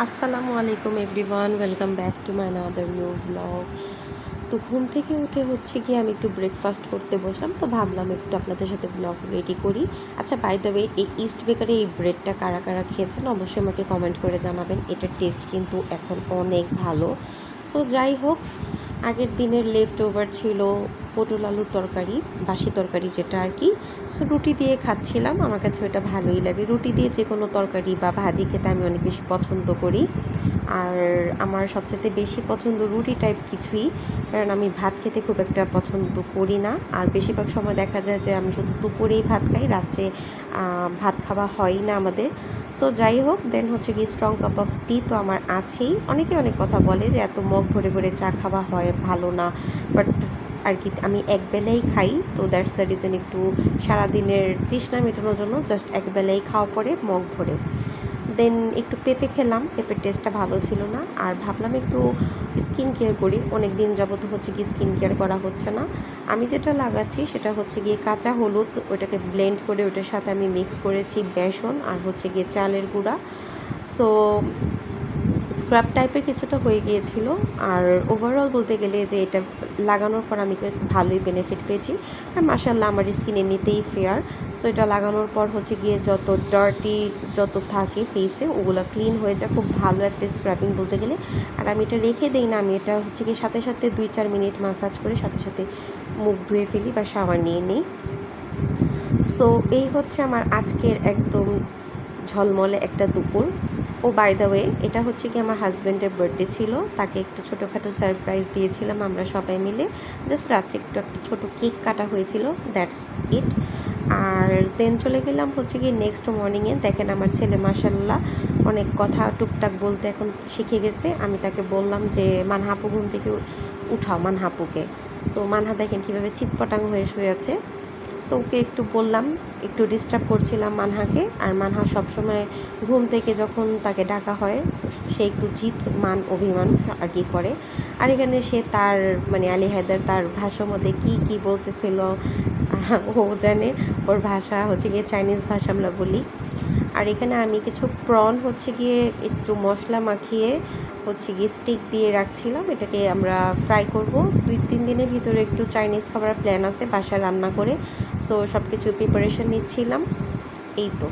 আসসালামু আলাইকুম everyone, welcome back to my another new blog. তো ঘুম থেকে উঠে হচ্ছে কি আমি একটু ব্রেকফাস্ট করতে বসলাম, তো ভাবলাম একটু আপনাদের সাথে ব্লগ রেডি করি। আচ্ছা, বাই দ্য ওয়ে, এই ইস্ট বেকারে এই ব্রেডটা কারা কারা খেয়েছেন অবশ্যই আমাকে কমেন্ট করে জানাবেন। এটার টেস্ট কিন্তু এখন অনেক ভালো। সো যাই হোক, আগের দিনের লেফট ওভার ছিল পটল আলুর তরকারি, বাসি তরকারি যেটা আর কি। সো রুটি দিয়ে খাচ্ছিলাম, আমার কাছে ওটা ভালোই লাগে। রুটি দিয়ে যে কোনো তরকারি বা ভাজি খেতে আমি অনেক বেশি পছন্দ করি। আর আমার সবচেয়ে বেশি পছন্দ রুটি টাইপ কিছুই, কারণ আমি ভাত খেতে খুব একটা পছন্দ করি না। আর বেশিরভাগ সময় দেখা যায় যে আমি শুধু দুপুরেই ভাত খাই, রাত্রে ভাত খাওয়া হয় না আমাদের। সো যাই হোক, দেন হচ্ছে কি স্ট্রং কাপ অফ টি তো আমার আছেই। অনেকে অনেক কথা বলে যে এত মগ ভরে ভরে চা খাওয়া হয় ভালো না, বাট আর কি আমি একবেলাই খাই, তো দ্যাটস দ্য রিজন। একটু সারাদিনের তৃষ্ণা মেটানোর জন্য জাস্ট একবেলাই খাওয়া পরে মগ ভরে। দেন একটু পেঁপে খেলাম, পেঁপের টেস্টটা ভালো ছিল না। আর ভাবলাম একটু স্কিন কেয়ার করি, অনেক দিন যাবত হচ্ছে কি স্কিন কেয়ার করা হচ্ছে না। আমি যেটা লাগাচ্ছি সেটা হচ্ছে গিয়ে কাঁচা হলুদ, ওটাকে ব্লেন্ড করে ওটার সাথে আমি মিক্স করেছি বেসন আর হচ্ছে গিয়ে চালের গুঁড়া। সো স্ক্রাব টাইপের কিছুটা হয়ে গিয়েছিল। আর ওভারঅল বলতে গেলে যে এটা লাগানোর পর আমি ভালোই বেনিফিট পেয়েছি। আর মাশাআল্লাহ আমার স্কিন এমনিতেই ফেয়ার। সো এটা লাগানোর পর হচ্ছে গিয়ে যত ডার্টি যত থাকে ফেসে ওগুলো ক্লিন হয়ে যায়, খুব ভালো একটা স্ক্রাবিং বলতে গেলে। আর আমি এটা রেখে দিই না, আমি এটা হচ্ছে গিয়ে সাথে সাথে 2-4 মিনিট মাসাজ করে সাথে সাথে মুখ ধুয়ে ফেলি বা শাওয়ার নিয়ে নিই। সো এই হচ্ছে আমার আজকের একদম ঝলমলে একটা দুপুর। ও বাই দ্য ওয়ে, এটা হচ্ছে কি আমার হাজব্যান্ডের বার্থডে ছিল, তাকে একটু ছোটোখাটো সারপ্রাইজ দিয়েছিলাম আমরা সবাই মিলে। জাস্ট রাত্রে একটু একটা ছোটো কেক কাটা হয়েছিল, দ্যাটস ইট। আর দেন চলে গেলাম হচ্ছে কি নেক্সট মর্নিংয়ে। দেখেন আমার ছেলে মাশাল্লাহ অনেক কথা টুকটাক বলতে এখন শিখে গেছে। আমি তাকে বললাম যে মানহাপু ঘুম থেকে উঠাও মানহাপুকে। সো মানহা দেখেন কীভাবে চিৎপটাং হয়ে শুয়ে আছে। তো ওকে একটু বললাম, একটু ডিস্টার্ব করছিলাম মানহাকে। আর মানহা সবসময় ঘুম থেকে যখন তাকে ডাকা হয় সে একটু জিত মান অভিমান আর কি করে। আর এখানে সে তার মানে আলী হায়দার তার ভাষার মধ্যে কী কী বলতেছিল ও জানে। ওর ভাষা হচ্ছে গিয়ে চাইনিজ ভাষা আমরা বলি। আর এখানে আমি কিছু প্রন হচ্ছে গিয়ে একটু মশলা মাখিয়ে হচ্ছে গিয়ে স্টিক দিয়ে রাখছিলাম, এটাকে আমরা ফ্রাই করব। 2-3 দিনের ভিতরে একটু চাইনিজ খাবার প্ল্যান আছে বাসায় রান্না করে। সো সব কিছু প্রিপারেশন নিচ্ছিলাম। এই তো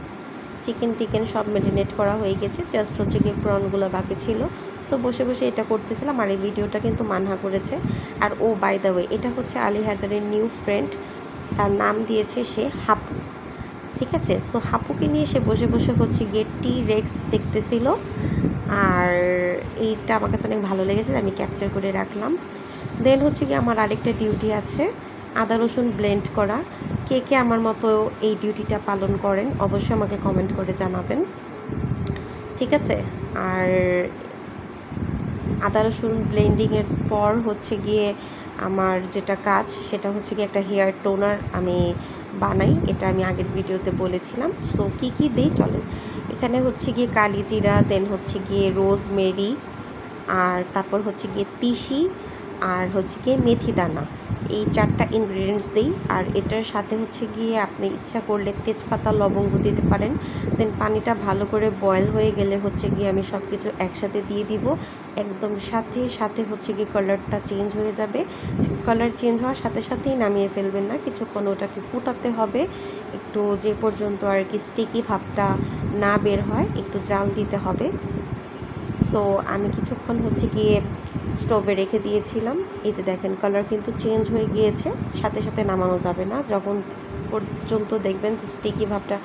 চিকেন সব ম্যারিনেট করা হয়ে গেছে, জাস্ট হচ্ছে গিয়ে প্রনগুলো বাকি ছিল। সো বসে বসে এটা করতেছিলাম। আর এই ভিডিওটা কিন্তু মানহা করেছে। আর ও বাই দ্য ওয়ে, এটা হচ্ছে আলী হায়দারের নিউ ফ্রেন্ড, তার নাম দিয়েছে সে হাপু। ঠিক আছে, সো হাপুকে নিয়ে সে বসে বসে হচ্ছে গিয়ে টি রেক্স দেখতেছিল। আর এইটা আমার কাছে অনেক ভালো লেগেছে, আমি ক্যাপচার করে রাখলাম। দেন হচ্ছে গিয়ে আমার আরেকটা ডিউটি আছে, আদা রসুন ব্লেন্ড করা। কে কে আমার মতো এই ডিউটিটা পালন করেন অবশ্যই আমাকে কমেন্ট করে জানাবেন, ঠিক আছে। আর আদা রসুন ব্লেন্ডিংয়ের পর হচ্ছে গিয়ে আমার যেটা কাজ সেটা হচ্ছে গিয়ে একটা হেয়ার টোনার আমি বানাই, এটা আমি আগের ভিডিওতে বলেছিলাম। সো কী কী দিই চলেন। এখানে হচ্ছে গিয়ে কালি জিরা, দেন হচ্ছে গিয়ে রোজমেরি, আর তারপর হচ্ছে গিয়ে তিসি, আর হচ্ছে গিয়ে মেথি দানা। এই 4টা ইনগ্রিডিয়েন্টস দিই। আর এটার সাথে হচ্ছে গিয়ে আপনি ইচ্ছা করলে তেজপাতা লবঙ্গ দিতে পারেন। দেন পানিটা ভালো করে বয়েল হয়ে গেলে হচ্ছে গিয়ে আমি সব কিছু একসাথে দিয়ে দিব। একদম সাথে সাথে হচ্ছে গিয়ে কালারটা চেঞ্জ হয়ে যাবে। কালার চেঞ্জ হওয়ার সাথে সাথেই নামিয়ে ফেলবেন না, কিছুক্ষণ ওটাকে ফুটাতে হবে একটু, যে পর্যন্ত আর কি স্টিকি ভাবটা না বের হয় একটু জাল দিতে হবে। সো আমি কিছুক্ষণ হচ্ছে গিয়ে স্টোভে রেখে দিয়েছিলাম। এই যে দেখেন কালার কিন্তু চেঞ্জ হয়ে গিয়েছে, সাথে সাথে নামানো যাবে না, যখন পর্যন্ত দেখবেন যে স্টিকি ভাবটা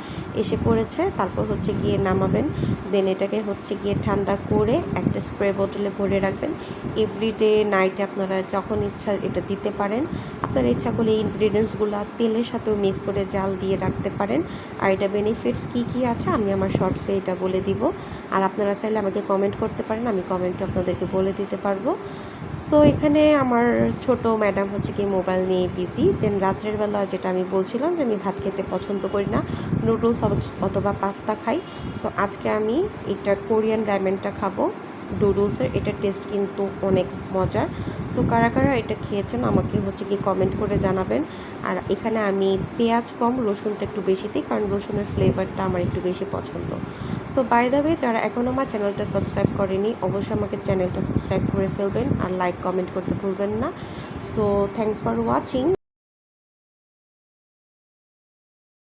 এসে পড়েছে তারপর হচ্ছে গিয়ে নামাবেন। দেন এটাকে হচ্ছে গিয়ে ঠান্ডা করে একটা স্প্রে বোতলে ভরে রাখবেন। এভরিডে নাইটে আপনারা যখন ইচ্ছা এটা দিতে পারেন। আপনার ইচ্ছা করলে এই ইনগ্রিডিয়েন্টসগুলো তেলের সাথেও মিক্স করে জাল দিয়ে রাখতে পারেন। আর এটা বেনিফিটস কী কী আছে আমি আমার শর্টসে এটা বলে দিব। আর আপনারা চাইলে আমাকে কমেন্ট করতে পারেন, আমি কমেন্টে আপনাদেরকে বলে দিতে পারবো। সো এখানে আমার ছোট ম্যাডাম হচ্ছে কি মোবাইল নিয়ে বিজি। দেন রাত্রের বেলা যেটা আমি বলছিলাম যে আমি ভাত খেতে পছন্দ করি না, নুডলস অথবা পাস্তা খাই। সো আজকে আমি এটা কোরিয়ান রামেনটা খাবো। নুডলসের, এটার টেস্ট কিন্তু অনেক মজার। সো কারা কারা এটা খেয়েছেন আমাকে হচ্ছে কি কমেন্ট করে জানাবেন। আর এখানে আমি পেঁয়াজ কম, রসুনটা একটু বেশি দিই, কারণ রসুনের ফ্লেভারটা আমার একটু বেশি পছন্দ। সো বাই দ্য ওয়ে, যারা এখনও আমার চ্যানেলটা সাবস্ক্রাইব করেনি অবশ্যই আমাকে চ্যানেলটা সাবস্ক্রাইব করে ফেলবেন আর লাইক কমেন্ট করতে ভুলবেন না। So thanks for watching.